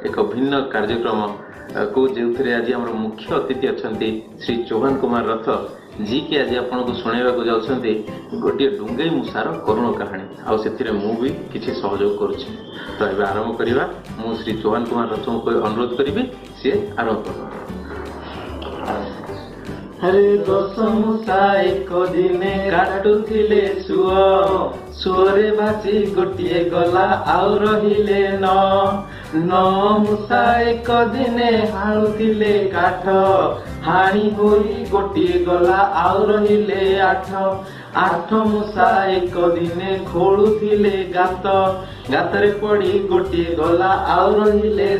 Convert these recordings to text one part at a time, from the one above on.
एक भिन्न कार्यक्रम को जो आज आम मुख्य अतिथि अच्छा श्री चौहान कुमार रथ जी कि आज आपको शुणा जाऊँगी गोटे डुंगई मूषार करुण कहानी आउ मु भी किसी सहयोग करुच्ची। तो ये आरंभ करवा मु श्री चौहान कुमार रथ को अनुरोध करी सी आरंभ कर। हरे दस मूषा एक दिने काटुथिले सुअरे भासी गोटे गला आउ रहिले न मूषा एक दिने हाणुथिले काठ हाणी होई गोटे गला आउ रहिले आठ मूषा एक दिने खोलुथिले गातरे पड़ी गोटे गला आउ रहिले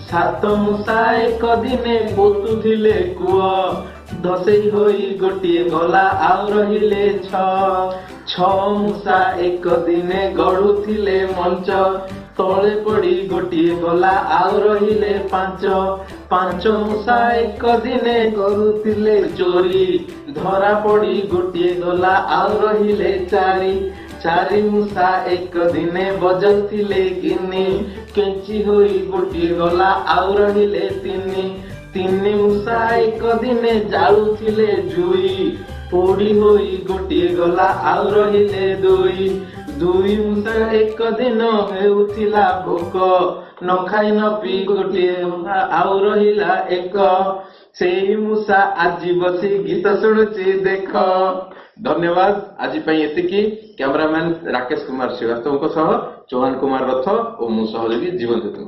सात मूषा एक दिने पोतुथिले कूଅ धसई होई गोटे गला आउ रहिले छ मूषा एक दिने गढ़ुथिले मंच तले पड़ी गोटे गला आउ रहिले पांच मूषा एक दिने करुथिले चोरी धरा पड़ी गोटे गला आउ रहिले चारि मूषा एक दिने बजौथिले गिनी केंची होई गोटे गला आउ रहिले तीन मूषा एक दिने जालुथिले जुई पोड़ी होई गोटे गला आउ रहिले दुई मूषा एक दिन हेउथिला भोक न खाई न पी गोटे आउ रहिला एक सेही मूषा आज बसी गीत शुणुची देख। धन्यवाद। आज एतिकी कैमरामैन राकेश कुमार श्रीवास्तव चौहान कुमार रथ और मु सहयोगी जीवन ज्योति।